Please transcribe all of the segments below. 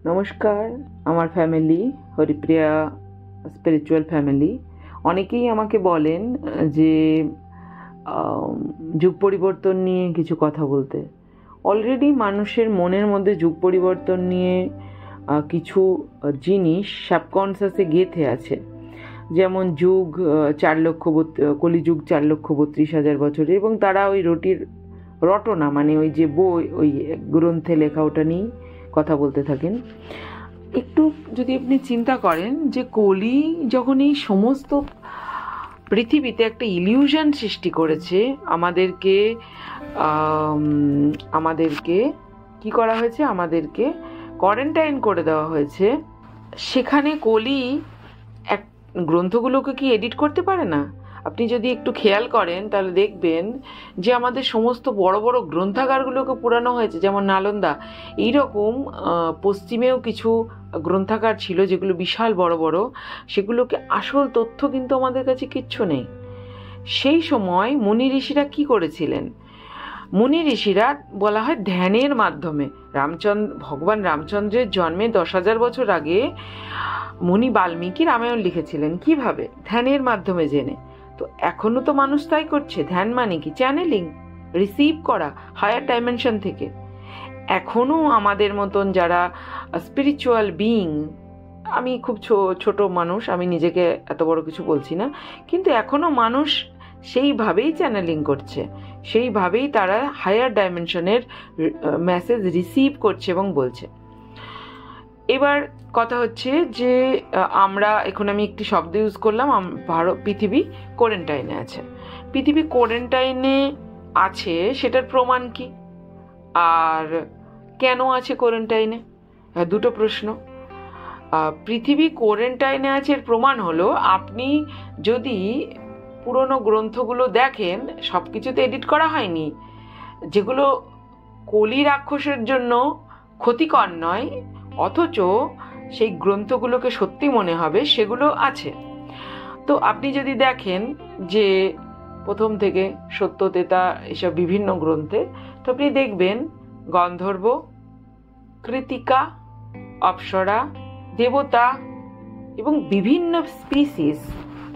নমস্কার, আমার family Haripriya spiritual family. অনেকেই আমাকে বলেন যে যুগ পরিবর্তন নিয়ে কিছু কথা বলতে। অলরেডি মানুষের মনের মধ্যে যুগ পরিবর্তন নিয়ে কিছু জিনিস সাবকনসিয়াসে গেঁথে আছে। যেমন যুগ 4,32,000 4,32,000 বছরের, এবং তারা ওই রটনা মানে ওই যে বই, ওই গ্রন্থে লেখা, ওটা নিয়েই কথা বলতে থাকেন। একটু যদি আপনি চিন্তা করেন যে কলি যখন এই সমস্ত পৃথিবীতে একটা ইলিউশন সৃষ্টি করেছে, আমাদেরকে কি করা হয়েছে, আমাদেরকে কোয়ারেন্টাইন করে দেওয়া হয়েছে। সেখানে কলি এক গ্রন্থগুলোকে কি এডিট করতে পারে না? আপনি যদি একটু খেয়াল করেন তাহলে দেখবেন যে আমাদের সমস্ত বড় বড় গ্রন্থাগারগুলোকে পুরানো হয়েছে, যেমন নালন্দা। এইরকম পশ্চিমেও কিছু গ্রন্থাগার ছিল যেগুলো বিশাল বড় বড়, সেগুলোকে আসল তথ্য কিন্তু আমাদের কাছে কিচ্ছু নেই। সেই সময় মুনি ঋষিরা কি করেছিলেন? মুনি ঋষিরা বলা হয় ধ্যানের মাধ্যমে, ভগবান রামচন্দ্রের জন্মে 10,000 বছর আগে মুনি বাল্মীকি রামায়ণ লিখেছিলেন। কিভাবে? ধ্যানের মাধ্যমে জেনে। তো এখনো তো মানুষ তাই করছে। ধ্যান মানে কি? চ্যানেলিং, রিসিভ করা হায়ার ডাইমেনশন থেকে। এখনো আমাদের মতন যারা স্পিরিচুয়াল বিইং, আমি খুব ছোট মানুষ, আমি নিজেকে এত বড় কিছু বলছি না, কিন্তু এখনো মানুষ সেইভাবেই চ্যানেলিং করছে, সেইভাবেই তারা হায়ার ডাইমেনশনের মেসেজ রিসিভ করছে এবং বলছে। এবার কথা হচ্ছে যে এখন আমি একটি শব্দ ইউজ করলাম, পৃথিবী কোয়ারেন্টাইনে আছে। পৃথিবী কোয়ারেন্টাইনে আছে সেটার প্রমাণ কি, আর কেন আছে কোয়ারেন্টাইনে? দুটো প্রশ্ন। পৃথিবী কোয়ারেন্টাইনে আছে এর প্রমাণ হলো, আপনি যদি পুরনো গ্রন্থগুলো দেখেন, সব কিছুতে এডিট করা হয়নি। যেগুলো কলি রাক্ষসের জন্য ক্ষতিকর নয়, অথচ সেই গ্রন্থগুলোকে সত্যি মনে হবে, সেগুলো আছে। তো আপনি যদি দেখেন যে প্রথম থেকে সত্যতেতা এসব বিভিন্ন গ্রন্থে, তো আপনি দেখবেন গন্ধর্ব, কৃতিকা, অপ্সরা, দেবতা এবং বিভিন্ন স্পিসিস,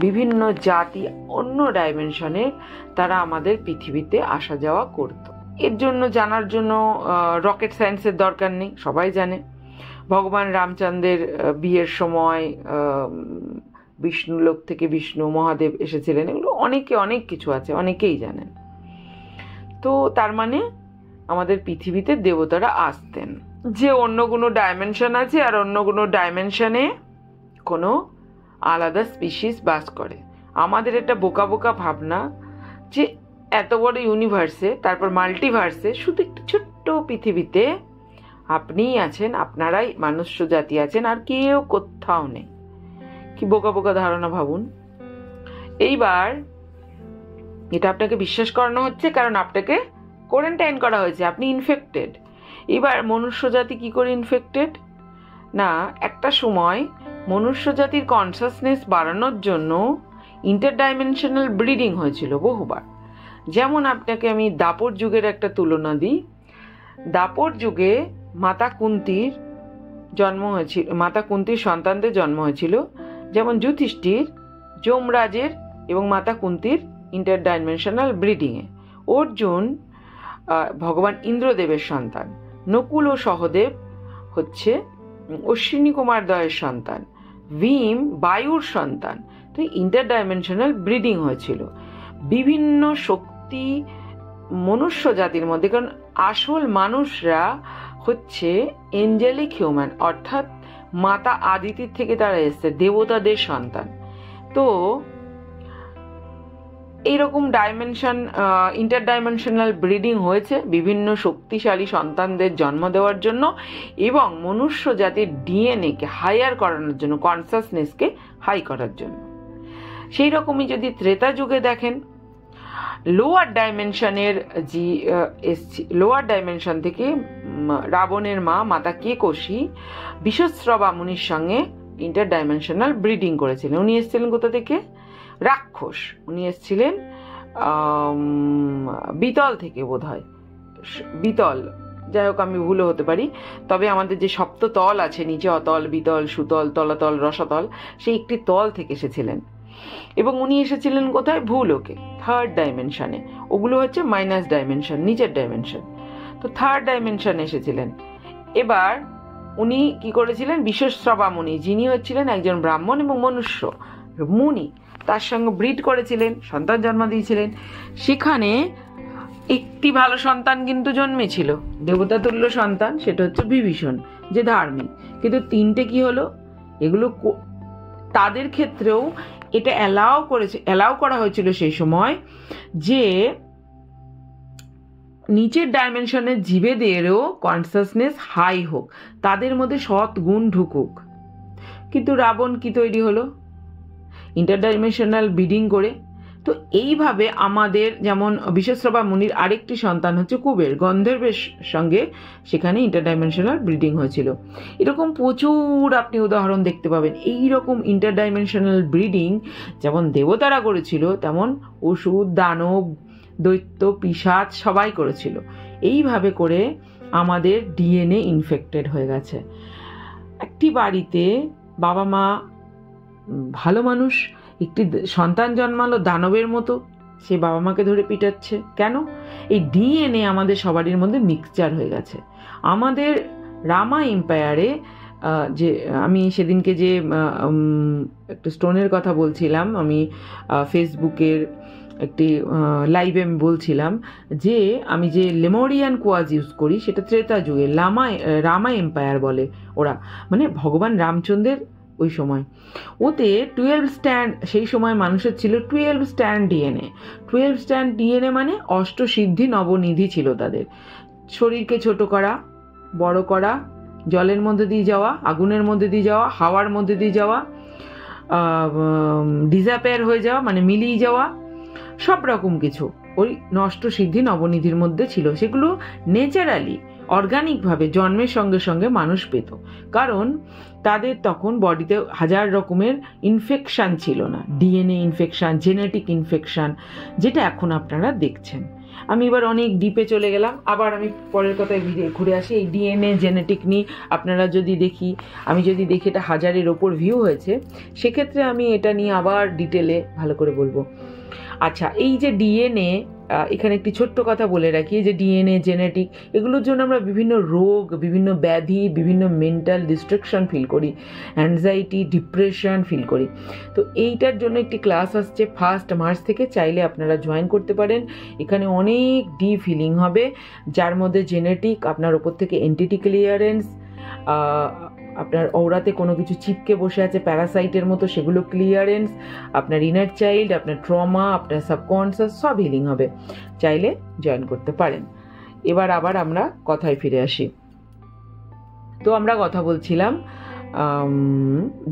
বিভিন্ন জাতি, অন্য ডাইমেনশনের তারা আমাদের পৃথিবীতে আসা যাওয়া করত। এর জন্য জানার জন্য রকেট সায়েন্সের দরকার নেই, সবাই জানে। ভগবান রামচন্দ্রের বিয়ের সময় বিষ্ণুলোক থেকে বিষ্ণু মহাদেব এসেছিলেন, এগুলো অনেক কিছু আছে, অনেকেই জানেন। তো তার মানে আমাদের পৃথিবীতে দেবতারা আসতেন। যে অন্য কোনো ডাইমেনশন আছে, আর অন্য কোনো ডাইমেনশনে কোনো আলাদা স্পিসিস বাস করে। আমাদের একটা বোকা বোকা ভাবনা যে এত বড় ইউনিভার্সে, তারপর মাল্টিভার্সে, শুধু একটু ছোট্ট পৃথিবীতে আপনিই আছেন, আপনারাই মনুষ্য জাতি আছেন, আর কেউ কোথাও নেই। কি বোকা বোকা ধারণা ভাবুন। এইবার এটা আপনাকে বিশ্বাস করানো হচ্ছে, কারণ আপনাকে কোয়ারেন্টাইন করা হয়েছে, আপনি ইনফেক্টেড। এবার মনুষ্য জাতি কি করে ইনফেক্টেড? না, একটা সময় মনুষ্য জাতির কনসাসনেস বাড়ানোর জন্য ইন্টারডাইমেনশনাল ব্রিডিং হয়েছিল বহুবার। যেমন আপনাকে আমি দাপর যুগের একটা তুলনা দিই। দাপর যুগে মাতা কুন্তির জন্ম হয়েছিল, মাতা কুন্তির সন্তানদের জন্ম হয়েছিল, যেমন যুধিষ্ঠির, যমরাজের এবং মাতা কুন্তির ইন্টারডাইমেনশনাল ব্রিডিংয়ে। অর্জুন ভগবান ইন্দ্রদেবের সন্তান, নকুল ও সহদেব হচ্ছে অশ্বিনী কুমার দয়ের সন্তান, ভীম বায়ুর সন্তান। তো ইন্টারডাইমেনশনাল ব্রিডিং হয়েছিল বিভিন্ন শক্তি মনুষ্য জাতির মধ্যে, কারণ আসল মানুষরা হচ্ছে এঞ্জেলিক হিউম্যান, অর্থাৎ মাতা আদিতির থেকে তারা এসছে, দেবতাদের সন্তান। তো এইরকম ইন্টারডাইমেনশনাল ব্রিডিং হয়েছে বিভিন্ন শক্তিশালী সন্তানদের জন্ম দেওয়ার জন্য, এবং মনুষ্য জাতির ডিএনএকে হায়ার করানোর জন্য, কনসাসনেসকে হাই করার জন্য। সেই রকমই যদি ত্রেতা যুগে দেখেন, লোয়ার ডাইমেনশন থেকে রাবণের মা মাতা কেকশী বিষশ্রবা মুনির সঙ্গে ইন্টারডাইমেনশনাল ব্রিডিং করেছিলেন। উনি এসেছিলেন কোথা থেকে? রাক্ষস। উনি এসেছিলেন বিতল থেকে, বোধ হয় বিতল, যাই হোক আমি ভুলও হতে পারি, তবে আমাদের যে সপ্ত তল আছে, নিচে অতল, বিতল, সুতল, তলাতল, রসাতল, সেই একটি তল থেকে এসেছিলেন। এবং উনি এসেছিলেন কোথায়? ভূলোকে, থার্ড ডাইমেনশনে। ওগুলো হচ্ছে মাইনাস ডাইমেনশন, নিচের ডাইমেনশন। তো থার্ড ডাইমেনশনে এসেছিলেন। এবার উনি কি করেছিলেন? বিশ্বশ্রবা মুনি, যিনি হচ্ছিলেন একজন ব্রাহ্মণ এবং মনুষ্য মুনি, তার সঙ্গে ব্রিড করেছিলেন, সন্তান জন্ম দিয়েছিলেন। সেখানে একটি ভালো সন্তান কিন্তু জন্মেছিল, দেবতা তুল্য সন্তান, সেটা হচ্ছে বিভীষণ, যে ধার্মিক। কিন্তু তিনটে কি হলো? এগুলো তাদের ক্ষেত্রেও এটা অ্যালাউ করা হয়েছিল সেই সময় যে নিচের ডাইমেনশনের জীবেদেরও কনসাসনেস হাই হোক, তাদের মধ্যে সৎ গুণ ঢুকুক। কিন্তু রাবণ কি তৈরি হলো? ইন্টারডাইমেনশনাল ব্রিডিং করে। তো এইভাবে আমাদের যেমন বিশ্বশ্রবা মুনির আরেকটি সন্তান হচ্ছে কুবের, গন্ধর্বের সঙ্গে সেখানে ইন্টারডাইমেনশনাল ব্রিডিং হয়েছিল। এরকম প্রচুর আপনি উদাহরণ দেখতে পাবেন। এই রকম ইন্টারডাইমেনশনাল ব্রিডিং যেমন দেবতারা করেছিল, তেমন অসুর, দানব, দৈত্য, পিশাচ সবাই করেছিল। এইভাবে করে আমাদের ডিএনএ ইনফেক্টেড হয়ে গেছে। একটি বাড়িতে বাবা মা ভালো মানুষ, একটি সন্তান জন্মালো দানবের মতো, সে বাবা মাকে ধরে পিটাচ্ছে। কেন? এই ডিএনএ আমাদের সবারই মধ্যে মিক্সচার হয়ে গেছে। আমাদের রামা এম্পায়ারে যে আমি সেদিনকে যে একটা স্টোনের কথা বলছিলাম, আমি ফেসবুকের একটি লাইভে আমি বলছিলাম যে আমি যে লেমোরিয়ান কোয়াজ ইউজ করি সেটা ত্রেতা যুগে রামা এম্পায়ার বলে ওরা, মানে ভগবান রামচন্দ্রের ওই সময়। ওতে 12 স্ট্যান্ড, সেই সময় মানুষের ছিল 12 স্ট্যান্ড ডিএনএ। 12 স্ট্যান্ড ডিএনএ মানে অষ্টসিদ্ধি নবনিধি ছিল তাদের। শরীরকে ছোট করা, বড় করা, জলের মধ্যে দিয়ে যাওয়া, আগুনের মধ্যে দিয়ে যাওয়া, হাওয়ার মধ্যে দিয়ে যাওয়া, ডিসঅ্যাপিয়ার হয়ে যাওয়া মানে মিলিয়ে যাওয়া, সব রকম কিছু ওই নষ্ট সিদ্ধি নবনিধির মধ্যে ছিল। সেগুলো নেচারালি, অর্গানিকভাবে জন্মের সঙ্গে সঙ্গে মানুষ পেত, কারণ তাদের তখন বডিতে হাজার রকমের ইনফেকশান ছিল না, ডিএনএ ইনফেকশান, জেনেটিক ইনফেকশান, যেটা এখন আপনারা দেখছেন। আমি এবার অনেক ডিপে চলে গেলাম, আবার আমি পরের কথায় ঘুরে আসি। এই ডিএনএ জেনেটিক নিয়ে আপনারা যদি আমি যদি দেখি এটা 1000-এর ওপর ভিউ হয়েছে, সেক্ষেত্রে আমি এটা নিয়ে আবার ডিটেলে ভালো করে বলবো। আচ্ছা, এই যে ডিএনএ, এখানে একটি ছোট্ট কথা বলে রাখি যে ডিএনএ জেনেটিক, এগুলোর জন্য আমরা বিভিন্ন রোগ, বিভিন্ন ব্যাধি, বিভিন্ন মেন্টাল ডিস্ট্রাকশন ফিল করি, অ্যাংজাইটি, ডিপ্রেশন ফিল করি। তো এইটার জন্য একটি ক্লাস আসছে 1 মার্চ থেকে, চাইলে আপনারা জয়েন করতে পারেন। এখানে অনেক ডিপ হিলিং হবে, যার মধ্যে জেনেটিক, আপনার ওপর থেকে এন্টিটি ক্লিয়ারেন্স, আপনার ওরাতে কোনো কিছু চিপকে বসে আছে প্যারাসাইটের মতো, সেগুলো ক্লিয়ারেন্স, আপনার ইনার চাইল্ড, আপনার ট্রমা, আপনার সাবকনসিয়াস, সব হিলিং হবে। চাইলে জয়েন করতে পারেন। এবার আবার আমরা কথায় ফিরে আসি। তো আমরা কথা বলছিলাম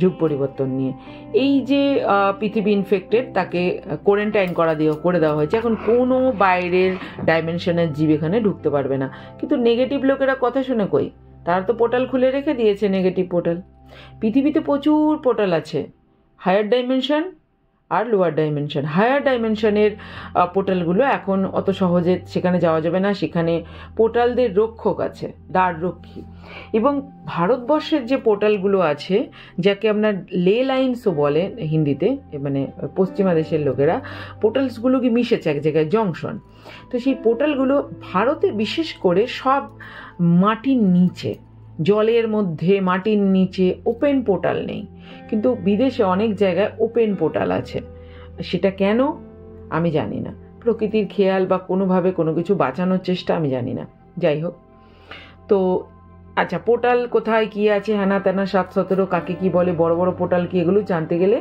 যুগ পরিবর্তন নিয়ে। এই যে পৃথিবী ইনফেক্টেড, তাকে কোয়ারেন্টাইন করে দেওয়া হয়েছে। এখন কোনো বাইরের ডাইমেনশনের জীব এখানে ঢুকতে পারবে না। কিন্তু নেগেটিভ লোকেরা কথা শুনে কই, তারা তো পোর্টাল খুলে রেখে দিয়েছে, নেগেটিভ পোর্টাল। পৃথিবীতে প্রচুর পোর্টাল আছে, হায়ার ডাইমেনশন আর লোয়ার ডাইমেনশন। হায়ার ডাইমেনশনের পোর্টালগুলো এখন অত সহজে সেখানে যাওয়া যাবে না, সেখানে পোর্টালদের রক্ষক আছে, দ্বাররক্ষী। এবং ভারতবর্ষের যে পোর্টালগুলো আছে, যাকে আপনার লে লাইন্সও বলে হিন্দিতে, মানে পশ্চিমা দেশের লোকেরা, পোর্টালসগুলো কি মিশেছে এক জায়গায়, জংশন। তো সেই পোর্টালগুলো ভারতে বিশেষ করে সব মাটির নিচে, জলের মধ্যে, মাটির নিচে, ওপেন পোর্টাল নেই। কিন্তু বিদেশে অনেক জায়গায় ওপেন পোর্টাল আছে। সেটা কেন আমি জানি না, প্রকৃতির খেয়াল বা কোনোভাবে কোনো কিছু বাঁচানোর চেষ্টা, আমি জানি না। যাই হোক, তো আচ্ছা, পোর্টাল কোথায় কী আছে, হ্যানা ত্যানা 7-17 কাকে কী বলে, বড় বড় পোর্টাল কী, এগুলো জানতে গেলে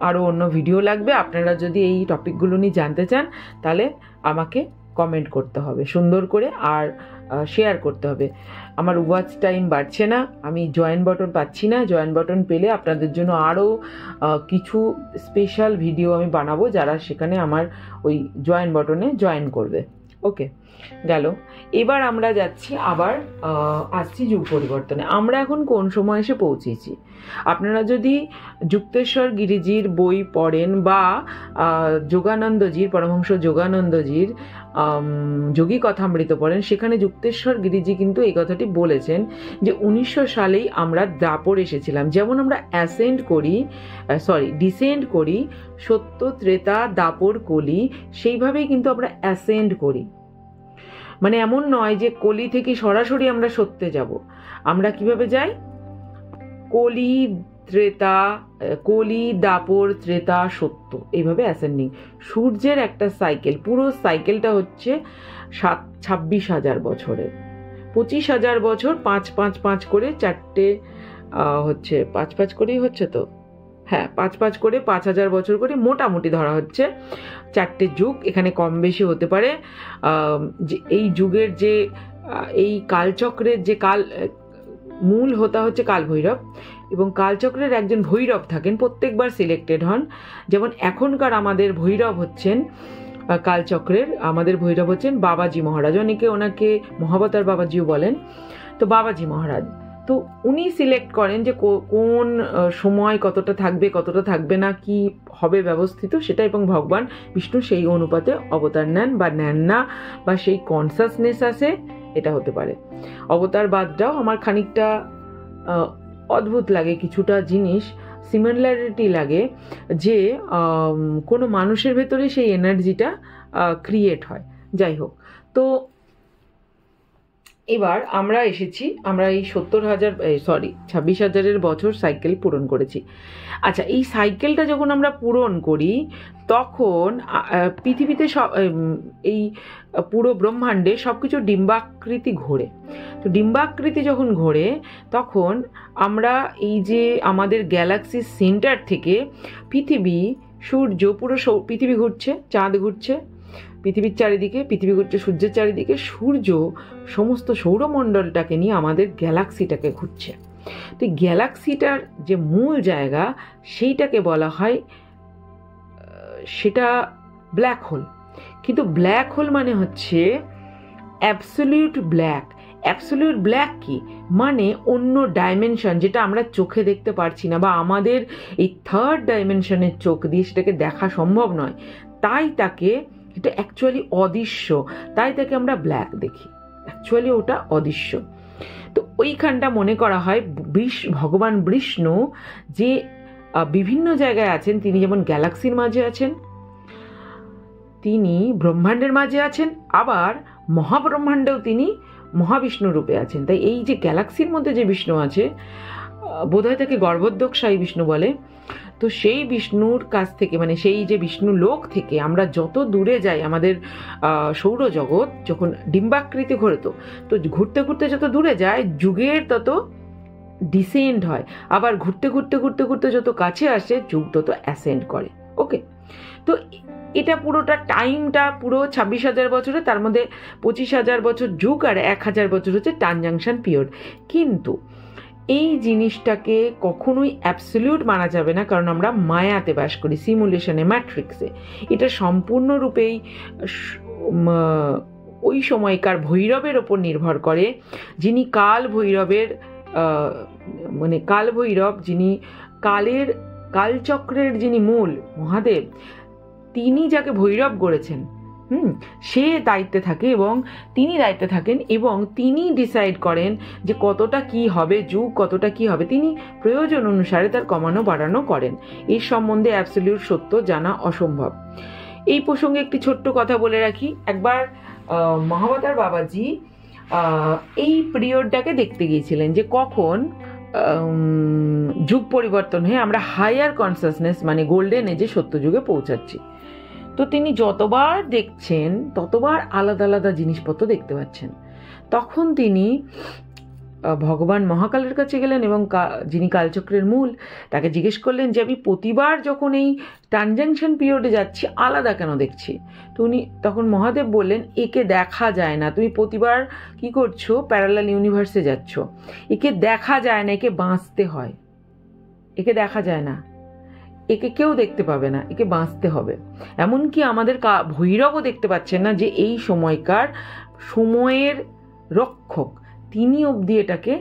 আরও অন্য ভিডিও লাগবে। আপনারা যদি এই টপিকগুলো নিয়ে জানতে চান, তাহলে আমাকে কমেন্ট করতে হবে সুন্দর করে, আর শেয়ার করতে হবে। আমার ওয়াচ টাইম বাড়ছে না, আমি জয়েন বাটন পাচ্ছি না। জয়েন বাটন পেলে আপনাদের জন্য আরও কিছু স্পেশাল ভিডিও আমি বানাবো, যারা সেখানে আমার ওই জয়েন বাটনে জয়েন করবে। ওকে। গেল। এবার আমরা যাচ্ছি আবার আসছি যুগ পরিবর্তনে। আমরা এখন কোন সময় এসে পৌঁছেছি? আপনারা যদি যুক্তেশ্বর গিরিজির বই পড়েন বা যোগানন্দজির, পরমহংস যোগানন্দজির যোগী কথামৃত পড়েন, সেখানে যুক্তেশ্বর গিরিজি কিন্তু এই কথাটি বলেছেন যে 1900 সালেই আমরা দাপর এসেছিলাম। যেমন আমরা ডিসেন্ড করি সত্য, ত্রেতা, দাপর, কলি, সেইভাবেই কিন্তু আমরা অ্যাসেন্ড করি। মানে এমন নয় যে কলি থেকে সরাসরি আমরা সত্যে যাব। আমরা কিভাবে যাই? কলি, দাপর, ত্রেতা, সত্য, এইভাবে অ্যাসেন্ডিং। সূর্যের একটা সাইকেল, পুরো সাইকেলটা হচ্ছে 26,000 বছরের। 25,000 বছর, 5 করে চারটে হচ্ছে 5 করেই হচ্ছে তো, হ্যাঁ 5 করে 5,000 বছর করে মোটামুটি ধরা হচ্ছে। 4টে যুগ, এখানে কম বেশি হতে পারে। যে এই যুগের যে এই কালচক্রের যে মূল হোতা হচ্ছে কাল ভৈরব, এবং কালচক্রের একজন ভৈরব থাকেন, প্রত্যেকবার সিলেক্টেড হন। যেমন এখনকার আমাদের ভৈরব হচ্ছেন কালচক্রের, আমাদের ভৈরব হচ্ছেন বাবাজি মহারাজ, অনেকে ওনাকে মহাবতার বাবাজিও বলেন। তো বাবাজি মহারাজ, তো উনি সিলেক্ট করেন যে কোন সময় কতটা থাকবে না, কি হবে ব্যবস্থিত সেটা, এবং ভগবান বিষ্ণু সেই অনুপাতে অবতার নেন বা নেন না, বা সেই কনসাসনেস আসে, এটা হতে পারে। অবতারবাদটাও আমার খানিকটা অদ্ভুত লাগে, কিছুটা জিনিস সিমিলারিটি লাগে, যে কোনো মানুষের ভেতরে সেই এনার্জিটা ক্রিয়েট হয়। যাই হোক, তো এবার আমরা এসেছি, আমরা এই 26,000 বছর সাইকেল পূরণ করেছি। আচ্ছা, এই সাইকেলটা যখন আমরা পূরণ করি, তখন পৃথিবীতে এই পুরো ব্রহ্মাণ্ডে সব কিছু ডিম্বাকৃতি ঘোরে। তো ডিম্বাকৃতি যখন ঘোরে, তখন আমরা এই যে আমাদের গ্যালাক্সির সেন্টার থেকে পৃথিবী, সূর্য, পুরো পৃথিবী ঘুরছে, চাঁদ ঘুরছে পৃথিবীর চারিদিকে, পৃথিবী ঘুরছে সূর্যের চারিদিকে, সূর্য সমস্ত সৌরমণ্ডলটাকে নিয়ে আমাদের গ্যালাক্সিটাকে ঘুরছে। তো গ্যালাক্সিটার যে মূল জায়গা, সেইটাকে বলা হয়, সেটা ব্ল্যাক হোল। কিন্তু ব্ল্যাক হোল মানে হচ্ছে অ্যাবসলিউট ব্ল্যাক। অ্যাবসলিউট ব্ল্যাক কি মানে? অন্য ডাইমেনশন, যেটা আমরা চোখে দেখতে পারছি না, বা আমাদের এই থার্ড ডাইমেনশনের চোখ দিয়ে সেটাকে দেখা সম্ভব নয়, তাই তাকে, এটা অ্যাকচুয়ালি অদৃশ্য, তাই তাকে আমরা ব্ল্যাক দেখি, অ্যাকচুয়ালি ওটা অদৃশ্য। তো ওইখানটা মনে করা হয় ভগবান বিষ্ণু যে বিভিন্ন জায়গায় আছেন, তিনি যেমন গ্যালাক্সির মাঝে আছেন, তিনি ব্রহ্মাণ্ডের মাঝে আছেন, আবার মহাব্রহ্মাণ্ডেও তিনি মহাবিষ্ণু রূপে আছেন। তাই এই যে গ্যালাক্সির মধ্যে যে বিষ্ণু আছে, বোধহয় তাকে গর্ভোদ্যোগশায়ী বিষ্ণু বলে। তো সেই বিষ্ণুর কাছ থেকে, মানে সেই যে বিষ্ণু লোক থেকে আমরা যত দূরে যাই, আমাদের সৌরজগৎ যখন ডিম্বাকৃতি ঘোরে, তো ঘুরতে ঘুরতে যত দূরে যায়, যুগের তত ডিসেন্ড হয়, আবার ঘুরতে ঘুরতে ঘুরতে ঘুরতে যত কাছে আসে, যুগ তত অ্যাসেন্ড করে। ওকে, তো এটা পুরোটা টাইমটা পুরো 26,000 বছরে, তার মধ্যে 25,000 বছর যুগ আর 1,000 বছর হচ্ছে ট্রানজাংশন পিরিয়ড। কিন্তু এই জিনিসটাকে কখনোই অ্যাবসলিউট মানা যাবে না, কারণ আমরা মায়াতে বাস করি, সিমুলেশনে, ম্যাট্রিক্সে। এটা সম্পূর্ণরূপেই ওই সময়কার ভৈরবের ওপর নির্ভর করে, যিনি কাল ভৈরব, যিনি কালচক্রের যিনি মূল মহাদেব, তিনি যাকে ভৈরব গড়েছেন, সে দায়িত্বে থাকে, এবং তিনি ডিসাইড করেন যে কতটা কি হবে, যুগ কতটা কি হবে, তিনি প্রয়োজন অনুসারে তার কমানো বাড়ানো করেন। এই সম্বন্ধে অ্যাবসলিউট সত্য জানা অসম্ভব। এই প্রসঙ্গে একটি ছোট্ট কথা বলে রাখি। একবার মহাবতার বাবাজি এই পিরিয়ডটাকে দেখতে গিয়েছিলেন, যে কখন যুগ পরিবর্তন হয়ে আমরা হায়ার কনসাসনেস, মানে গোল্ডেন এজে, সত্যযুগে পৌঁছাচ্ছি। তো তিনি যতবার দেখছেন, ততবার আলাদা আলাদা জিনিসপত্র দেখতে পাচ্ছেন। তখন তিনি ভগবান মহাকালের কাছে গেলেন, এবং যিনি কালচক্রের মূল, তাকে জিজ্ঞেস করলেন যে আমি প্রতিবার যখন এই ট্রানজাংশন পিরিয়ডে যাচ্ছি, আলাদা কেন দেখছি? তো তখন মহাদেব বললেন, একে দেখা যায় না, তুমি প্রতিবার কি করছো, প্যারালাল ইউনিভার্সে যাচ্ছ, একে দেখা যায় না, একে বাঁচতে হয়, একে দেখা যায় না, একে কেউ দেখতে পাবে না, একে বাঁচতে হবে। এমনকি আমাদের ভৈরবও দেখতে পাচ্ছেন না, যে এই সময়কার সময়ের রক্ষক, তিনি অবধি এটাকে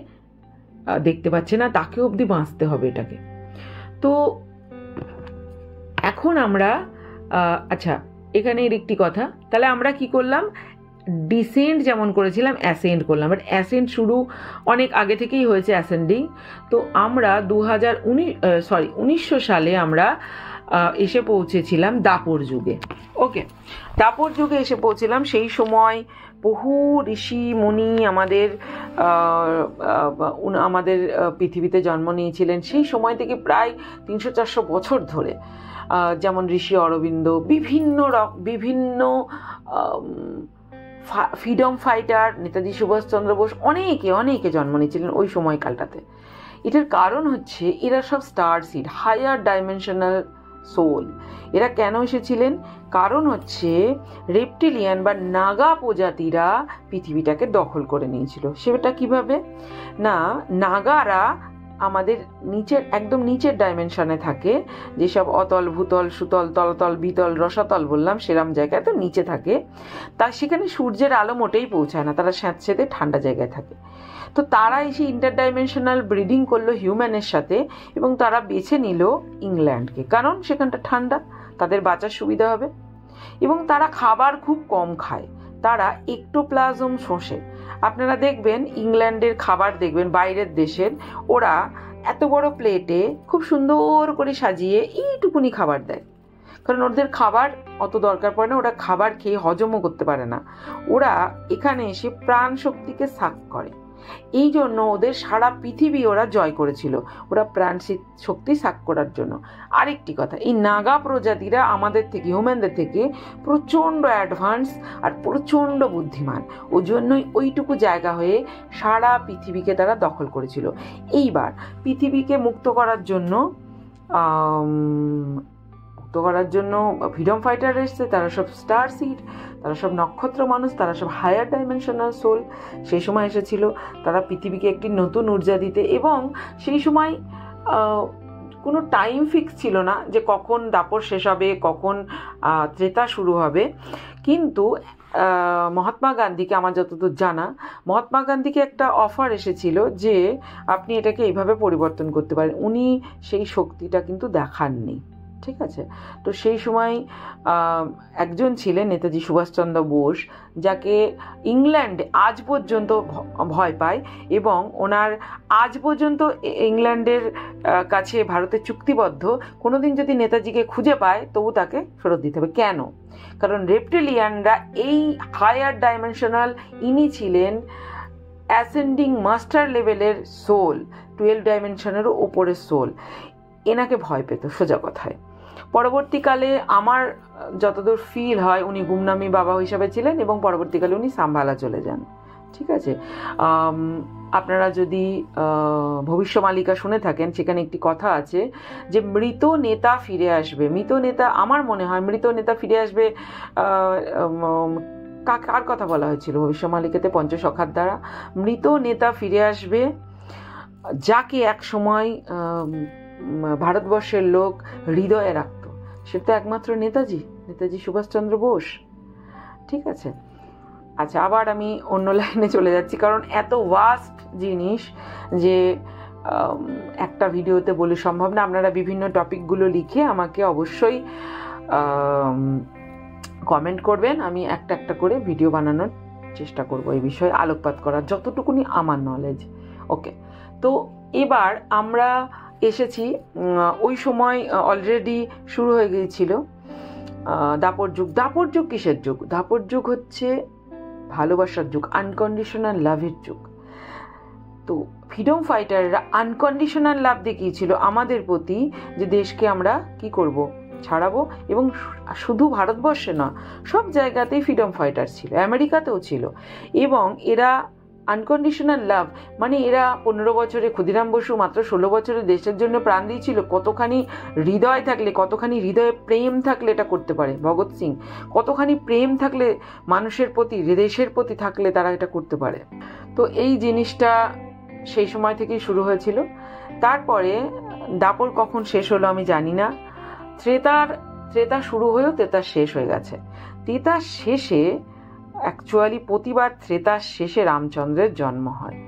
দেখতে পাচ্ছে না, তাকে অবধি বাঁচতে হবে এটাকে। তো এখন আমরা আচ্ছা, এখানে এর একটি কথা, তাহলে আমরা কি করলাম, ডিসেন্ড যেমন করেছিলাম অ্যাসেন্ড করলাম, বাট অ্যাসেন্ড শুরু অনেক আগে থেকেই হয়েছে অ্যাসেন্ডিং। তো আমরা 1900 সালে আমরা এসে পৌঁছেছিলাম দাপর যুগে। ওকে, দাপর যুগে এসে পৌঁছলাম। সেই সময় বহু ঋষি মুনি আমাদের পৃথিবীতে জন্ম নিয়েছিলেন। সেই সময় থেকে প্রায় 300-400 বছর ধরে, যেমন ঋষি অরবিন্দ, বিভিন্ন ফ্রিডম ফাইটার, নেতাজি সুভাষচন্দ্র বোস, অনেকে জন্ম নিয়েছিলেন ওই সময়কালটাতে। এটার কারণ হচ্ছে এরা সব star seed, higher dimensional soul. এরা কেন এসেছিলেন? কারণ হচ্ছে রেপটিলিয়ান বা নাগা প্রজাতিরা পৃথিবীটাকে দখল করে নিয়েছিল। সেটা কিভাবে না, নাগারা আমাদের একদম নিচের ডাইমেনশনে থাকে, যেসব অতল, ভূতল, সুতল, তলতল, বিতল, রসাতল বললাম, সেরম জায়গায় তো নিচে থাকে। তা সেখানে সূর্যের আলো মোটেই পৌঁছায় না, তারা স্যাঁতসেঁতে ঠান্ডা জায়গায় থাকে। তো তারা এসে ইন্টারডাইমেনশনাল ব্রিডিং করলো হিউম্যানের সাথে, এবং তারা বেছে নিল ইংল্যান্ডকে, কারণ সেখানটা ঠান্ডা, তাদের বাঁচার সুবিধা হবে। এবং তারা খাবার খুব কম খায়, তারা একটোপ্লাজম শোষে। আপনারা দেখবেন ইংল্যান্ডের খাবার, দেখবেন বাইরের দেশের, ওরা এত বড় প্লেটে খুব সুন্দর করে সাজিয়ে এইটুকুনি খাবার দেয়, কারণ ওদের খাবার অত দরকার পড়ে না, ওরা খাবার খেয়ে হজমও করতে পারে না। ওরা এখানে এসে প্রাণ শক্তিকে সাক করে, এই জন্য ওদের সারা পৃথিবী ওরা জয় করেছিল, ওরা প্রাণ শক্তি সাক করার জন্য। আরেকটি কথা, এই নাগা প্রজাতিরা আমাদের থেকে, হিউম্যানদের থেকে প্রচণ্ড অ্যাডভান্স আর প্রচণ্ড বুদ্ধিমান, ওই জন্যই ওইটুকু জায়গা হয়ে সারা পৃথিবীকে তারা দখল করেছিল। এইবার পৃথিবীকে মুক্ত করার জন্য ফ্রিডম ফাইটার এসছে, তারা সব স্টার সিড, তারা সব নক্ষত্র মানুষ, তারা সব হায়ার ডাইমেনশনাল সোল সেই সময় এসেছিল। তারা পৃথিবীকে একটি নতুন ঊর্জা দিতে, এবং সেই সময় কোনো টাইম ফিক্স ছিল না যে কখন দাপর শেষ হবে, কখন ত্রেতা শুরু হবে। কিন্তু মহাত্মা গান্ধীকে, আমার যতদূর জানা, মহাত্মা গান্ধীকে একটা অফার এসেছিল যে আপনি এটাকে এইভাবে পরিবর্তন করতে পারেন। উনি সেই শক্তিটা কিন্তু দেখাননি, ঠিক আছে। তো সেই সময় একজন ছিলেন নেতাজি সুভাষচন্দ্র বোস, যাকে ইংল্যান্ড আজ পর্যন্ত ভয় পায়, এবং ওনার আজ পর্যন্ত ইংল্যান্ডের কাছে ভারতের চুক্তিবদ্ধ, কোনোদিন যদি নেতাজিকে খুঁজে পায় তবু তাকে ফেরত দিতে হবে। কেন? কারণ রেপটিলিয়ানরা এই হায়ার ডাইমেনশনাল, ইনি ছিলেন অ্যাসেন্ডিং মাস্টার লেভেলের সোল, 12 ডাইমেনশনেরও ওপরের সোল, এনাকে ভয় পেত সোজা কথায়। পরবর্তীকালে আমার যতদূর ফিল হয় উনি গুমনামি বাবা হিসাবে ছিলেন, এবং পরবর্তীকালে উনি সাম্ভালা চলে যান, ঠিক আছে। আপনারা যদি ভবিষ্যমালিকা শুনে থাকেন, সেখানে একটি কথা আছে যে মৃত নেতা ফিরে আসবে। আমার মনে হয় মৃত নেতা ফিরে আসবে, কার কথা বলা হয়েছিল ভবিষ্যমালিকাতে? পঞ্চসখার দ্বারা। মৃত নেতা ফিরে আসবে, যাকে এক সময় ভারতবর্ষের লোক হৃদয়ে রাখত, সেটা একমাত্র নেতাজি সুভাষচন্দ্র বোস, ঠিক আছে। আচ্ছা, আবার আমি অন্য লাইনে চলে যাচ্ছি, কারণ এত ওয়াস্ট জিনিস যে একটা ভিডিওতে বলে সম্ভব না। আপনারা বিভিন্ন টপিকগুলো লিখে আমাকে অবশ্যই কমেন্ট করবেন, আমি একটা একটা করে ভিডিও বানানোর চেষ্টা করব, এই বিষয়ে আলোকপাত করার যতটুকুনি আমার নলেজ। ওকে, তো এবার আমরা এসেছি, ওই সময় অলরেডি শুরু হয়ে গিয়েছিল দাপর যুগ। দাপর যুগ কিসের যুগ? দাপর যুগ হচ্ছে ভালোবাসার যুগ, আনকন্ডিশনাল লাভের যুগ। তো ফ্রিডম ফাইটাররা আনকন্ডিশনাল লাভ দেখিয়েছিল আমাদের প্রতি, যে দেশকে আমরা কি করব, ছাড়াবো। এবং শুধু ভারতবর্ষে না, সব জায়গাতেই ফ্রিডম ফাইটার ছিল, আমেরিকাতেও ছিল। এবং এরা আনকন্ডিশনাল লাভ মানে এরা 15 বছরে, ক্ষুদিরাম বসু মাত্র 16 বছরে দেশের জন্য প্রাণ দিয়েছিল। কতখানি হৃদয় থাকলে, কতখানি হৃদয়ে প্রেম থাকলে এটা করতে পারে। ভগৎ সিং, কতখানি প্রেম থাকলে মানুষের প্রতি, দেশের প্রতি থাকলে তারা এটা করতে পারে। তো এই জিনিসটা সেই সময় থেকেই শুরু হয়েছিল। তারপরে দাপর কখন শেষ হলো আমি জানি না। ত্রেতা শুরু হয়েও ত্রেতা শেষ হয়ে গেছে। ত্রেতা শেষে অ্যাকচুয়ালি প্রতিবার ত্রেতার শেষে রামচন্দ্রের জন্ম হয়,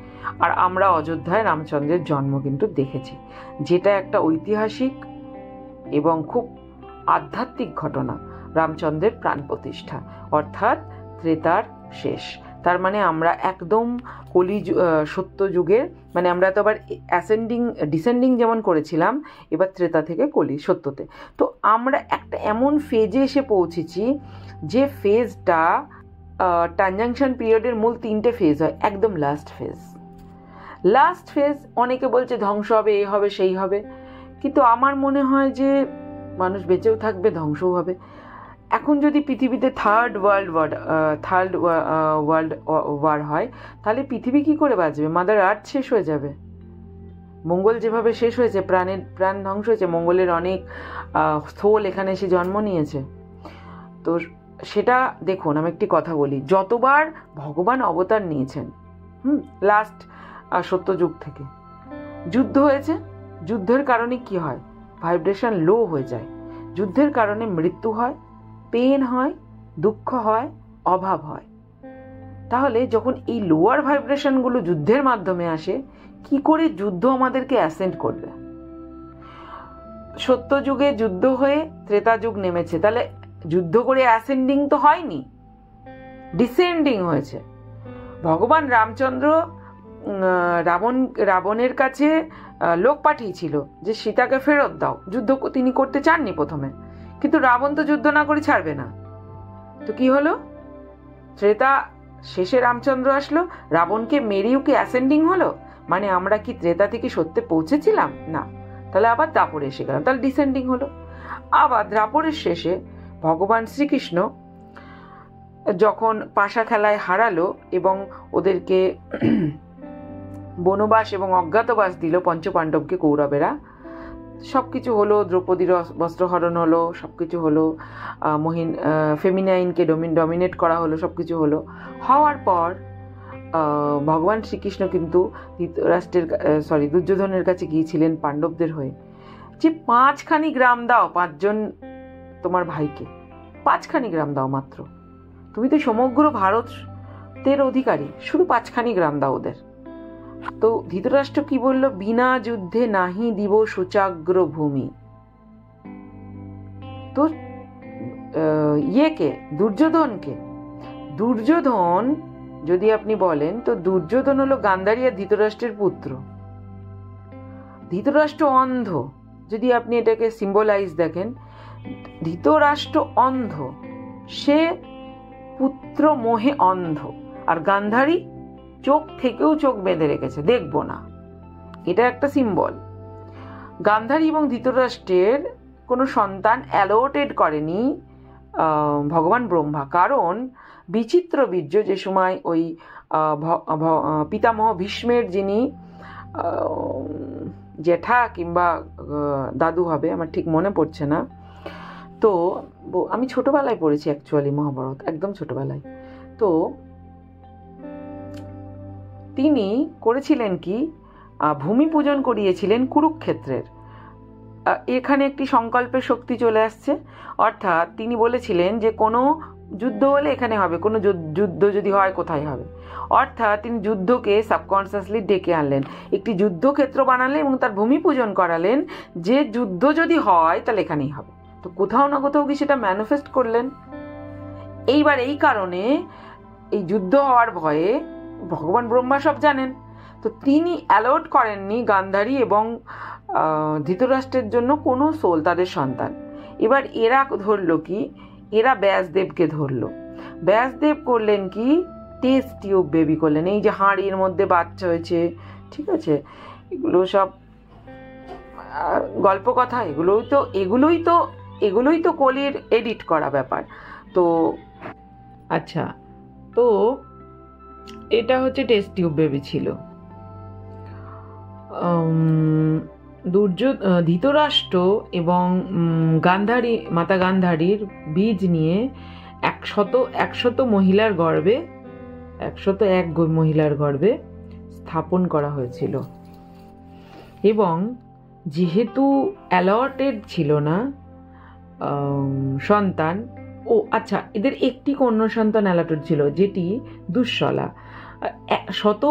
আর আমরা অযোধ্যায় রামচন্দ্রের জন্ম কিন্তু দেখেছি, যেটা একটা ঐতিহাসিক এবং খুব আধ্যাত্মিক ঘটনা। রামচন্দ্রের প্রাণ প্রতিষ্ঠা অর্থাৎ ত্রেতার শেষ, তার মানে আমরা একদম সত্য যুগের, মানে আমরা তো আবার অ্যাসেন্ডিং ডিসেন্ডিং যেমন করেছিলাম, এবার ত্রেতা থেকে সত্যতে। তো আমরা একটা এমন ফেজে এসে পৌঁছেছি যে ফেজটা ট্রানজাংশন পিরিয়ডের মূল 3টে ফেজ হয়, একদম লাস্ট ফেজ অনেকে বলছে ধ্বংস হবে, এই হবে সেই হবে, কিন্তু আমার মনে হয় যে মানুষ বেঁচেও থাকবে, ধ্বংসও হবে। এখন যদি পৃথিবীতে থার্ড ওয়ার্ল্ড ওয়ার হয়, তাহলে পৃথিবী কি করে বাঁচবে? মাদার আর্থ শেষ হয়ে যাবে। মঙ্গল যেভাবে শেষ হয়েছে, প্রাণ ধ্বংস হয়েছে, মঙ্গলের অনেক সোল এখানে এসে জন্ম নিয়েছে। তো সেটা দেখুন, আমি একটি কথা বলি, যতবার ভগবান অবতার নিয়েছেন লাস্ট সত্যযুগ থেকে, যুদ্ধ হয়েছে, যুদ্ধের কারণে কি হয়? ভাইব্রেশন লো হয়ে যায়, যুদ্ধের কারণে মৃত্যু হয়, পেন হয়, দুঃখ হয়, অভাব হয়। তাহলে যখন এই লোয়ার ভাইব্রেশনগুলো যুদ্ধের মাধ্যমে আসে, কি করে যুদ্ধ আমাদেরকে অ্যাসেন্ড করবে? সত্যযুগে যুদ্ধ হয়ে ত্রেতা যুগ নেমেছে, তাহলে যুদ্ধ করে অ্যাসেন্ডিং তো হয়নি, ডিসেন্ডিং হয়েছে। ভগবান রামচন্দ্র রাবণের কাছে লোক পাঠিয়েছিল যে সীতাকে ফেরত দাও, যুদ্ধ তিনি করতে চাননি প্রথমে, কিন্তু রাবণ তো যুদ্ধ না করে ছাড়বে না। তো কি হলো? ত্রেতা শেষে রামচন্দ্র আসলো, রাবণকে মেরেও কি অ্যাসেন্ডিং হলো? মানে আমরা কি ত্রেতা থেকে সত্যে পৌঁছেছিলাম? না, তাহলে আবার দ্বাপরে এসে গেলাম, তাহলে ডিসেন্ডিং হলো। আবার দ্বাপরের শেষে ভগবান শ্রীকৃষ্ণ যখন পাশা খেলায় হারালো এবং ওদেরকে বনবাস এবং অজ্ঞাতবাস দিল পঞ্চপাণ্ডবকে, কৌরবেরা, সবকিছু হলো, দ্রৌপদীর বস্ত্রহরণ হলো, সবকিছু হলো, ফেমিনাইনকে ডমিনেট করা হলো, সবকিছু হলো। হওয়ার পর ভগবান শ্রীকৃষ্ণ কিন্তু দুর্যোধনের কাছে গিয়েছিলেন পাণ্ডবদের হয়ে, যে 5খানি গ্রাম দাও 5জন তোমার ভাইকে, 5খানি গ্রাম দাও মাত্র, তুমি তো সমগ্র ভারতের অধিকারী, শুধু 5খানি গ্রাম দাও ওদের। তো ধৃতরাষ্ট্র কি বলল? বিনা যুদ্ধে নাহি দিব সুচাগ্র ভূমি। তো দুর্যোধন যদি আপনি বলেন, তো দুর্যোধন হলো গান্ধারী আর ধৃতরাষ্ট্রের পুত্র। ধৃতরাষ্ট্র অন্ধ, যদি আপনি এটাকে সিম্বলাইজ দেখেন, ধৃতরাষ্ট্র অন্ধ, সে পুত্র মোহে অন্ধ, আর গান্ধারী চোখ থেকেও চোখ বেঁধে রেখেছে, দেখবো না, এটা একটা সিম্বল। গান্ধারী এবং ধৃতরাষ্ট্রের কোনো সন্তান অ্যালোটেড করেনি ভগবান ব্রহ্মা, কারণ বিচিত্র বীর্য, যে সময় ওই পিতামহ ভীষ্মের যিনি জেঠা কিংবা দাদু হবে, আমার ঠিক মনে পড়ছে না, তো আমি ছোটবেলায় পড়েছি অ্যাকচুয়ালি মহাভারত, একদম ছোটবেলায়। তো তিনি করেছিলেন কি, ভূমি পূজন করিয়েছিলেন কুরুক্ষেত্রের। এখানে একটি সংকল্পের শক্তি চলে আসছে, অর্থাৎ তিনি বলেছিলেন যে কোনো যুদ্ধ হলে এখানে হবে, কোনো যুদ্ধ যদি হয় কোথায় হবে, অর্থাৎ তিনি যুদ্ধকে সাবকনসিয়াসলি ডেকে আনলেন, একটি যুদ্ধক্ষেত্র বানালেন এবং তার ভূমি পূজন করালেন, যে যুদ্ধ যদি হয় তাহলে এখানেই হবে। তো কোথাও না কোথাও কি সেটা ম্যানিফেস্ট করলেন। এইবার এই কারণে এই যুদ্ধ হওয়ার ভয়ে ভগবান ব্রহ্মা সব জানেন, তো তিনি অ্যালাউড করেননি গান্ধারী এবং ধৃতরাষ্ট্রের জন্য কোনো সোল, তাদের সন্তান। এবার এরা ধরলো কি, এরা ব্যাসদেবকে ধরলো। ব্যাসদেব করলেন কি, টেস্ট টিউব বেবি করলেন, এই যে হাঁড়ির মধ্যে বাচ্চা হয়েছে, ঠিক আছে, এগুলো সব গল্প কথা, এগুলোই তো কলির এডিট করা ব্যাপার। তো আচ্ছা, তো এটা হচ্ছে টেস্ট টিউব বেবি ছিল। ধৃতরাষ্ট্র এবং মাতা গান্ধারীর বীজ নিয়ে 100 মহিলার গর্ভে, 101 মহিলার গর্ভে স্থাপন করা হয়েছিল, এবং যেহেতু অ্যালটেড ছিল না সন্তান, ও আচ্ছা, এদের একটি কন্যা সন্তান অ্যালটেড ছিল, যেটি দুঃশলা। শত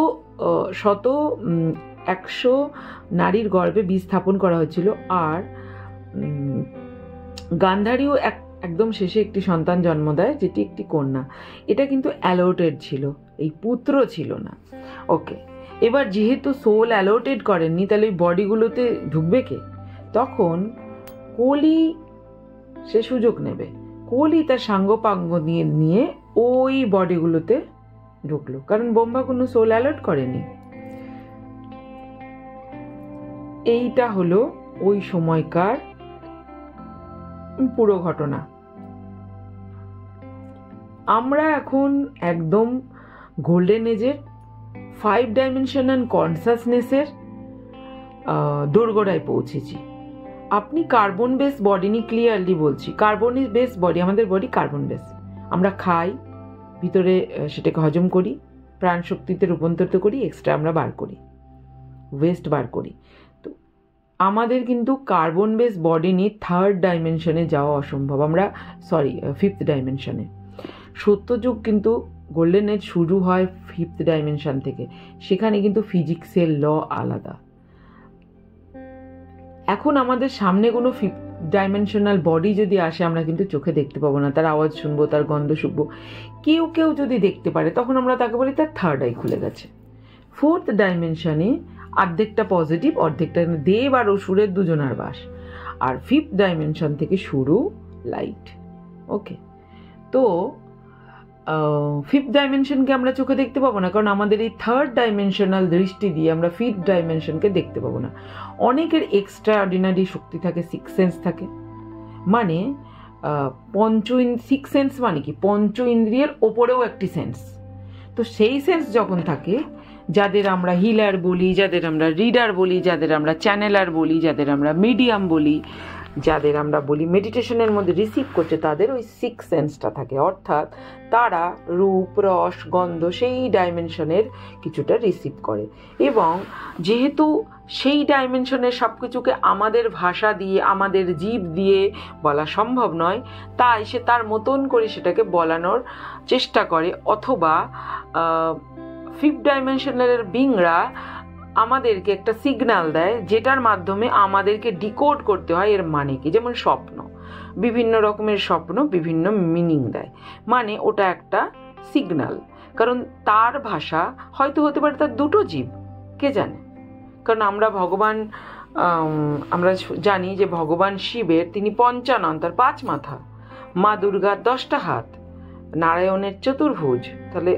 শত 100 নারীর গর্ভে বীজ স্থাপন করা হয়েছিল। আর গান্ধারীও একদম শেষে একটি সন্তান জন্ম দেয়, যেটি একটি কন্যা। এটা কিন্তু অ্যালটেড ছিল, এই পুত্র ছিল না। ওকে, এবার যেহেতু সোল অ্যালটেড করেননি, তাহলে ওই বডিগুলোতে ঢুকবে কে? তখন কলি সে সুযোগ নেবে। কলি তার সাঙ্গপাঙ্গ নিয়ে ওই বডিগুলোতে ঢুকলো, কারণ ব্রহ্মা কোনো সোল অ্যালট করেনি। এইটা হলো ওই সময়কার পুরো ঘটনা। আমরা এখন একদম গোল্ডেন এজের 5 ডাইমেনশনাল কনসাসনেসের দোরগোড়ায় পৌঁছেছি। আপনি কার্বন বেস বডি নিয়ে ক্লিয়ারলি বলছি, কার্বন বেস বডি, আমাদের বডি কার্বন বেস। আমরা খাই, ভিতরে সেটাকে হজম করি, প্রাণ শক্তিতে রূপান্তরিত করি, এক্সট্রা আমরা বার করি, ওয়েস্ট বার করি। তো আমাদের কিন্তু কার্বন বেস বডি নিয়ে 3rd ডাইমেনশনে যাওয়া অসম্ভব। আমরা 5th ডাইমেনশনে। সত্যযুগ কিন্তু গোল্ডেন এজ শুরু হয় 5th ডাইমেনশন থেকে। সেখানে কিন্তু ফিজিক্সের ল আলাদা। এখন আমাদের সামনে কোনো 5th ডাইমেনশনাল বডি যদি আসে, আমরা কিন্তু চোখে দেখতে পাবো না, তার আওয়াজ শুনবো, তার গন্ধ শুকবো। কেউ যদি দেখতে পারে, তখন আমরা তাকে বলি তার 3rd আই খুলে গেছে। 4th ডাইমেনশনে অর্ধেকটা পজিটিভ, অর্ধেকটা দেব আর অসুরের দুজনার বাস। আর 5th ডাইমেনশন থেকে শুরু লাইট। ওকে, তো 5th ডাইমেনশনকে আমরা চোখে দেখতে পাবো না, কারণ আমাদের এই 3rd ডাইমেনশনাল দৃষ্টি দিয়ে আমরা 5th ডাইমেনশনকে দেখতে পাবো না। অনেকের এক্সট্রা অর্ডিনারি শক্তি থাকে, 6 সেন্স থাকে। মানে 6 সেন্স মানে কি? পঞ্চ ইন্দ্রিয়ের ওপরেও একটি সেন্স। তো সেই সেন্স যখন থাকে, যাদের আমরা হিলার বলি, যাদের আমরা রিডার বলি, যাদের আমরা চ্যানেলার বলি, যাদের আমরা মিডিয়াম বলি, যাদের আমরা বলি মেডিটেশনের মধ্যে রিসিভ করছে, তাদের ওই 6 সেন্সটা থাকে। অর্থাৎ তারা রূপ, রস, গন্ধ সেই ডাইমেনশনের কিছুটা রিসিভ করে। এবং যেহেতু সেই ডাইমেনশনের সব কিছুকে আমাদের ভাষা দিয়ে, আমাদের জীব দিয়ে বলা সম্ভব নয়, তাই সে তার মতন করে সেটাকে বলানোর চেষ্টা করে। অথবা 5th ডাইমেনশনের বিংরা আমাদেরকে একটা সিগন্যাল দেয়, যেটার মাধ্যমে আমাদেরকে ডিকোড করতে হয় এর মানে কি। যেমন স্বপ্ন, বিভিন্ন রকমের স্বপ্ন বিভিন্ন মিনিং দেয়, মানে ওটা একটা সিগন্যাল। কারণ তার ভাষা হয়তো হতে পারে তার 2টো জীব, কে জানে। কারণ আমরা জানি যে ভগবান শিবের তিনি পঞ্চানন, তার 5 মাথা, মা দুর্গার 10টা হাত, নারায়ণের 4ভুজ। তাহলে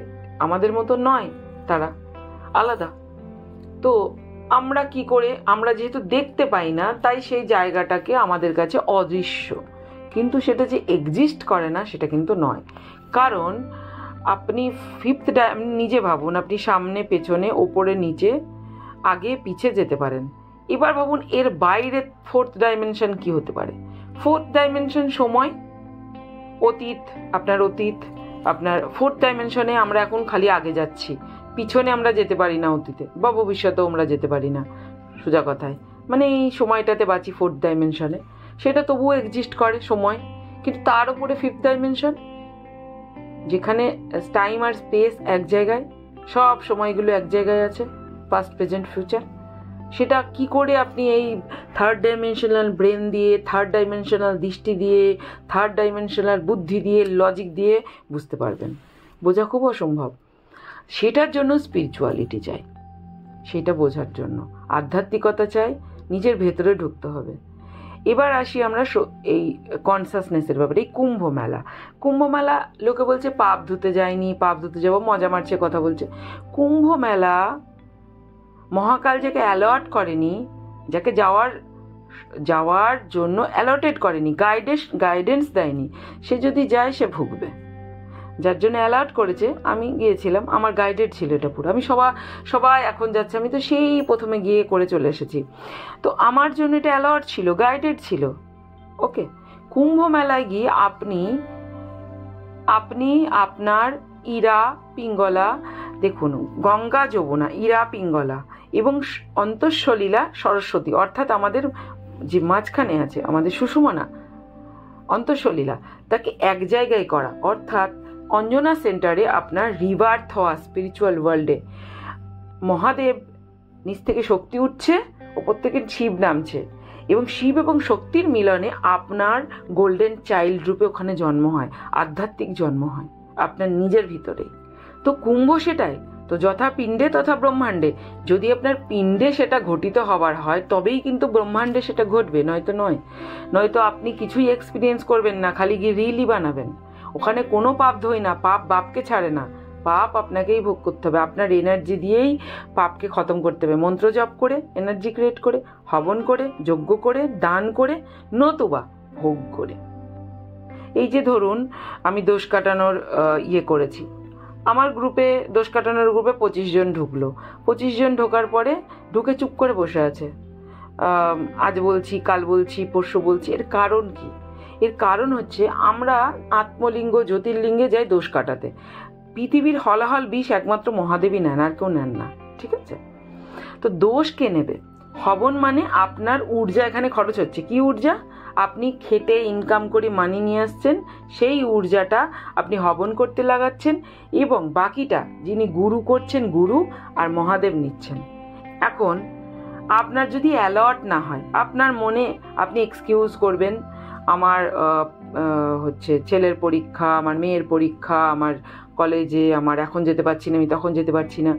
আমাদের মতো নয়, তারা আলাদা। তো আমরা কি করে, আমরা যেহেতু দেখতে পাই না, তাই সেই জায়গাটাকে আমাদের কাছে অদৃশ্য। কিন্তু সেটা যে এক্সিস্ট করে না সেটা কিন্তু নয়। কারণ আপনি 5th নিজে ভাবুন, আপনি সামনে, পেছনে, ওপরে, নিচে, আগে, পিছে যেতে পারেন। এবার ভাবুন এর বাইরে 4th ডাইমেনশন কি হতে পারে? 4th ডাইমেনশন সময়, অতীত, আপনার 4th ডাইমেনশনে আমরা এখন খালি আগে যাচ্ছি, পিছনে আমরা যেতে পারি না, অতীতে বা ভবিষ্যতেও আমরা যেতে পারি না। সোজা কথায় মানে এই সময়টাতে বাঁচি 4th ডাইমেনশনে, সেটা তবুও এক্সিস্ট করে সময়। কিন্তু তার উপরে 5th ডাইমেনশন, যেখানে টাইম আর স্পেস এক জায়গায়, সব সময়গুলো এক জায়গায় আছে, পাস্ট, প্রেজেন্ট, ফিউচার। সেটা কি করে আপনি এই 3rd ডাইমেনশনাল ব্রেন দিয়ে, 3rd ডাইমেনশনাল দৃষ্টি দিয়ে, 3rd ডাইমেনশনাল বুদ্ধি দিয়ে, লজিক দিয়ে বুঝতে পারবেন? বোঝা খুব অসম্ভব। সেটার জন্য স্পিরিচুয়ালিটি চাই, সেটা বোঝার জন্য আধ্যাত্মিকতা চাই, নিজের ভেতরে ঢুকতে হবে। এবার আসি আমরা এই কনসাসনেসের ব্যাপারে। এই কুম্ভ মেলা লোকে বলছে পাপ ধুতে যায়নি, পাপ ধুতে যাবো, মজা মারছে, কথা বলছে। কুম্ভ মেলা মহাকাল যাকে অ্যালট করেনি, যাকে যাওয়ার জন্য অ্যালটেড করেনি, গাইডেন্স দেয়নি, সে যদি যায় সে ভুগবে। যার জন্য অ্যালার্ট করেছে, আমি গিয়েছিলাম, আমার গাইডেড ছিল এটা পুরো। আমি সবাই এখন যাচ্ছে, আমি তো সেই প্রথমে গিয়ে করে চলে এসেছি। তো আমার জন্য এটা অ্যালার্ট ছিল, গাইডেড ছিল। ওকে, কুম্ভ মেলায় গিয়ে আপনি আপনার ইরা, পিঙ্গলা, দেখুন গঙ্গা, যমুনা, ইরা, পিঙ্গলা এবং অন্তঃসলীলা সরস্বতী, অর্থাৎ আমাদের যে মাঝখানে আছে আমাদের সুষুমনা, অন্তঃসলীলা, তাকে এক জায়গায় করা, অর্থাৎ অঞ্জনা সেন্টারে আপনার রিবার্থ হওয়া, স্পিরিচুয়াল ওয়ার্ল্ডে মহাদেব নিচ থেকে শক্তি উঠছে, ওপর থেকে শিব নামছে, এবং শিব এবং শক্তির মিলনে আপনার গোল্ডেন চাইল্ড রূপে ওখানে জন্ম হয়, আধ্যাত্মিক জন্ম হয় আপনার নিজের ভিতরে। তো কুম্ভ সেটাই তো, যথা পিণ্ডে তথা ব্রহ্মাণ্ডে। যদি আপনার পিণ্ডে সেটা ঘটিত হবার হয় তবেই কিন্তু ব্রহ্মাণ্ডে সেটা ঘটবে, নয়তো নয়। নয়তো আপনি কিছুই এক্সপিরিয়েন্স করবেন না, খালি গিয়ে রিলই বানাবেন। ওখানে কোনো পাপ ধোয় না, পাপ বাপকে ছাড়ে না, পাপ আপনাকেই ভোগ করতে হবে। আপনার এনার্জি দিয়েই পাপকে খতম করতে হবে, মন্ত্র জপ করে, এনার্জি ক্রিয়েট করে, হবন করে, যজ্ঞ করে, দান করে, নতুবা ভোগ করে। এই যে ধরুন আমি দোষ কাটানোর করেছি, আমার গ্রুপে দোষ কাটানোর গ্রুপে 25 জন ঢুকলো। 25 জন ঢোকার পরে ঢুকে চুপ করে বসে আছে। আজ বলছি, কাল বলছি, পরশু বলছি। এর কারণ কি? এর কারণ হচ্ছে আমরা আত্মলিঙ্গ জ্যোতির্লিঙ্গে যাই দোষ কাটাতে। পৃথিবীর হলাহল বিষ একমাত্র মহাদেবী নেন, আর কেউ নেন না, ঠিক আছে? তো দোষ কে নেবে? হবন মানে আপনার ঊর্জা এখানে খরচ হচ্ছে। কি ঊর্জা? আপনি খেটে ইনকাম করে মানি নিয়ে আসছেন, সেই ঊর্জাটা আপনি হবন করতে লাগাচ্ছেন, এবং বাকিটা যিনি গুরু করছেন গুরু, আর মহাদেব নিচ্ছেন। এখন আপনার যদি অ্যালার্ট না হয়, আপনার মনে আপনি এক্সকিউজ করবেন, আমার ছেলের পরীক্ষা, আমার মেয়ের পরীক্ষা, আমার কলেজে, আমার এখন যেতে পারছি না, আমি তখন যেতে পারছি না।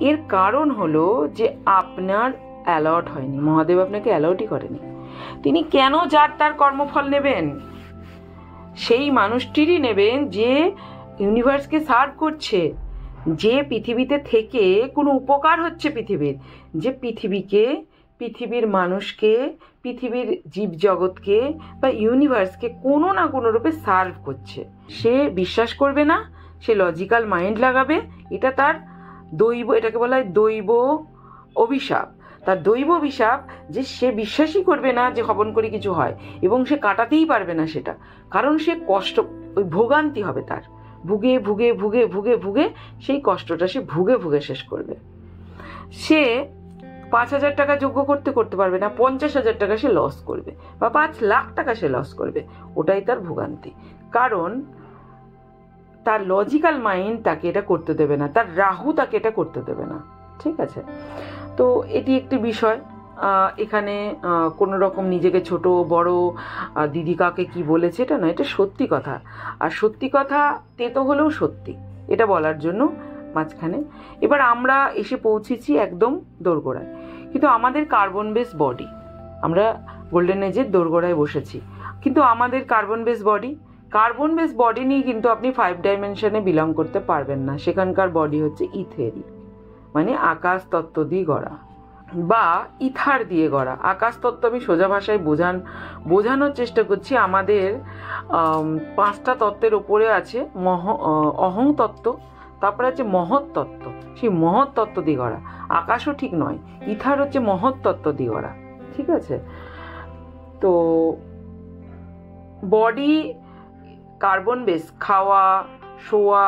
এর কারণ হলো যে আপনার অ্যালার্ট হয়নি, মহাদেব আপনাকে অ্যালার্টই করেনি। তিনি কেন যার তার কর্মফল নেবেন? সেই মানুষটিরই নেবেন যে ইউনিভার্সকে সার্ভ করছে, যে পৃথিবীতে থেকে কোনো উপকার হচ্ছে পৃথিবীর, যে পৃথিবীকে, পৃথিবীর মানুষকে, পৃথিবীর জীবজগৎকে বা ইউনিভার্সকে কোনো না কোনো রূপে সার্ভ করছে। সে বিশ্বাস করবে না, সে লজিক্যাল মাইন্ড লাগাবে, এটা তার দৈব, এটাকে বলা হয় দৈব অভিশাপ। তার দৈব অভিশাপ যে সে বিশ্বাসই করবে না যে হবন করে কিছু হয়, এবং সে কাটাতেই পারবে না সেটা, কারণ সে কষ্ট, ওই ভোগান্তি হবে তার, ভুগে ভুগে ভুগে ভুগে ভুগে সেই কষ্টটা সে ভুগে ভুগে শেষ করবে। সে 5,000 টাকা যোগ্য করতে পারবে না, 50,000 টাকা সে লস করবে, বা 5 লাখ টাকা সে লস করবে। ওটাই তার ভোগান্তি, কারণ তার লজিক্যাল মাইন্ড তাকে এটা করতে দেবে না, তার রাহু তাকে এটা করতে দেবে না, ঠিক আছে? তো এটি একটি বিষয়। এখানে কোনো রকম নিজেকে ছোট বড়, দিদি কাকে কি বলেছে, এটা না, এটা সত্যি কথা। আর সত্যি কথা তেতো হলেও সত্যি, এটা বলার জন্য মাঝখানে এবার আমরা এসে পৌঁছেছি একদম দোরগোড়ায়। কিন্তু আমাদের কার্বন বেস বডি, আমরা গোল্ডেন এজের দোরগোড়ায় বসেছি, কিন্তু আমাদের কার্বন বেস বডি নিয়ে কিন্তু আপনি 5 ডাইমেনশনে বিলং করতে পারবেন না। সেখানকার বডি হচ্ছে ইথেরি, মানে আকাশ তত্ত্ব দিয়ে গড়া বা ইথার দিয়ে গড়া। আকাশ তত্ত্ব আমি সোজা ভাষায় বোঝানোর চেষ্টা করছি। আমাদের 5টা তত্ত্বের উপরে আছে অহং তত্ত্ব, তারপরে আছে মহৎ তত্ত্ব। সেই মহৎ তত্ত্ব দিয়ে গড়া। আকাশও ঠিক নয়, ইথার হচ্ছে মহৎ তত্ত্ব দিয়ে গড়া, ঠিক আছে? তো বডি কার্বন বেস, খাওয়া, শোয়া,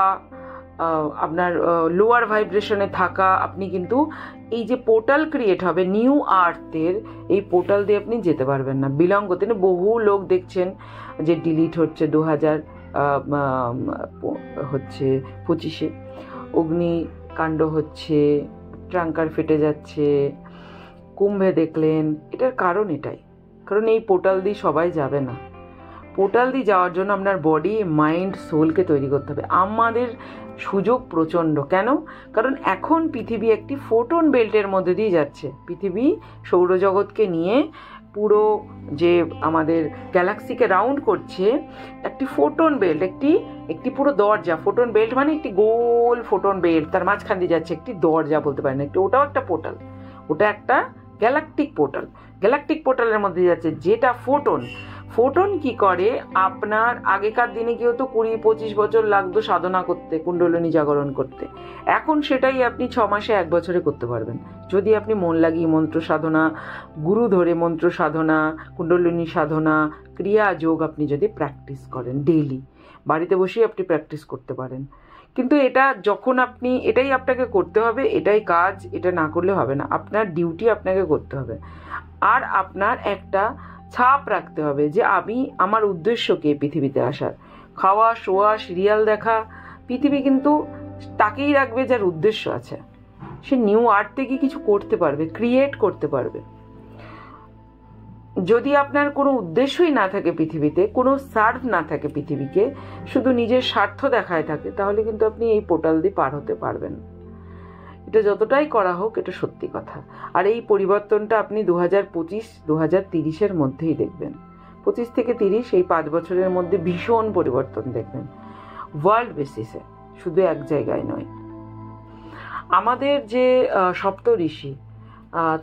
আপনার লোয়ার ভাইব্রেশনে থাকা, আপনি কিন্তু এই যে পোর্টাল ক্রিয়েট হবে নিউ আর্থের, এই পোর্টাল দিয়ে আপনি যেতে পারবেন না, বিলং করতে না। বহু লোক দেখছেন যে ডিলিট হচ্ছে 2025-এ, অগ্নিকাণ্ড হচ্ছে, ট্রাঙ্কার ফেটে যাচ্ছে, কুম্ভে দেখলেন। এটার কারণ এটাই, কারণ এই পোর্টাল দিয়ে সবাই যাবে না। পোর্টাল দিয়ে যাওয়ার জন্য আপনার বডি, মাইন্ড, সোলকে তৈরি করতে হবে। আমাদের সুযোগ প্রচণ্ড, কেন? কারণ এখন পৃথিবী একটি ফোটন বেল্টের মধ্যে দিয়ে যাচ্ছে। পৃথিবী সৌরজগৎকে নিয়ে পুরো যে আমাদের গ্যালাক্সিকে রাউন্ড করছে, একটি ফোটন বেল্ট, একটি পুরো দরজা। ফোটন বেল্ট মানে একটি গোল ফোটন বেল্ট, তার মাঝখান দিয়ে যাচ্ছে একটি দরজা বলতে পারেন, ওটাও একটা পোর্টাল, ওটা একটা গ্যালাকটিক পোর্টালের মধ্যে যাচ্ছে, যেটা ফোটন কি করে, আপনার আগেকার দিনে কি হতো 20-25 বছর লাগতো সাধনা করতে, কুণ্ডলিনী জাগরণ করতে। এখন সেটাই আপনি 6 মাসে 1 বছরে করতে পারবেন, যদি আপনি মন লাগিয়ে মন্ত্র সাধনা, গুরু ধরে মন্ত্র সাধনা, কুণ্ডলিনী সাধনা, ক্রিয়া যোগ আপনি যদি প্র্যাকটিস করেন ডেইলি, বাড়িতে বসেই আপনি প্র্যাকটিস করতে পারেন। কিন্তু এটা যখন আপনি, এটাই আপনাকে করতে হবে, এটাই কাজ, এটা না করলে হবে না। আপনার ডিউটি আপনাকে করতে হবে। আর আপনার একটা ছাপ রাখতে হবে যে আমি আমার উদ্দেশ্য কি পৃথিবীতে আসার। খাওয়া, শোয়া, সিরিয়াল দেখা, পৃথিবী কিন্তু তাকেই রাখবে যার উদ্দেশ্য আছে। সে নিউ আর্ট থেকে কিছু করতে পারবে, ক্রিয়েট করতে পারবে। যদি আপনার কোনো উদ্দেশ্যই না থাকে পৃথিবীতে, কোনো সার্ভ না থাকে পৃথিবীকে, শুধু নিজের স্বার্থ দেখায় থাকে, তাহলে কিন্তু আপনি এই পোর্টাল দিয়ে পার হতে পারবেন। এটা যতটাই করা হোক, এটা সত্যি কথা। আর এই পরিবর্তনটা আপনি 2025-2030-এর মধ্যেই দেখবেন। 25 থেকে 30 এই 5 বছরের মধ্যে ভীষণ পরিবর্তন দেখবেন, ওয়ার্ল্ড বেসিসে, শুধু এক জায়গায় নয়। আমাদের যে সপ্ত ঋষি,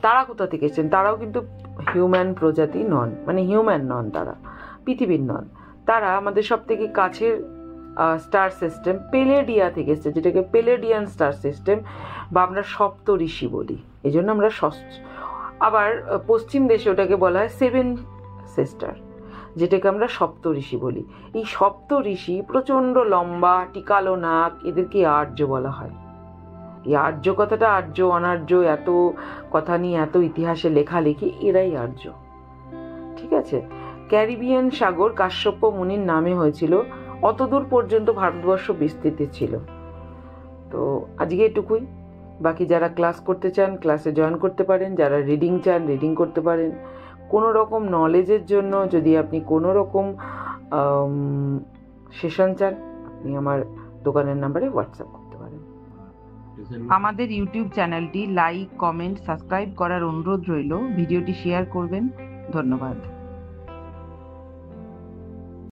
তারা কোথা থেকে এসেছেন? তারাও কিন্তু হিউম্যান প্রজাতি নন, মানে হিউম্যান নন, তারা পৃথিবীর নন। তারা আমাদের সব থেকে কাছের স্টার সিস্টেম পেলেডিয়া থেকে এসছে, যেটাকে পেলেডিয়ান স্টার সিস্টেম বা আমরা সপ্ত ঋষি বলি। এই জন্য আমরা আবার পশ্চিম দেশে ওটাকে বলা হয় 7 সিস্টার, যেটাকে আমরা সপ্ত ঋষি বলি। এই সপ্ত ঋষি প্রচণ্ড লম্বা, টিকালো নাক, এদেরকে আর্য বলা হয়। এই আর্য কথাটা, আর্য অনার্য, এত কথা নিয়ে এত ইতিহাসে লেখালেখি, এরাই আর্য। ঠিক আছে? ক্যারিবিয়ান সাগর কাশ্যপ মুনির নামে হয়েছিল, অতদূর পর্যন্ত ভারতবর্ষ বিস্তৃত ছিল। তো আজকে এটুকুই। বাকি যারা ক্লাস করতে চান ক্লাসে জয়েন করতে পারেন, যারা রিডিং চান রিডিং করতে পারেন। কোনো রকম নলেজের জন্য যদি আপনি কোনো রকম সেশন চান, আপনি আমার দোকানের নাম্বারে হোয়াটসঅ্যাপ করতে পারেন। আমাদের ইউটিউব চ্যানেলটি লাইক, কমেন্ট, সাবস্ক্রাইব করার অনুরোধ রইল। ভিডিওটি শেয়ার করবেন। ধন্যবাদ।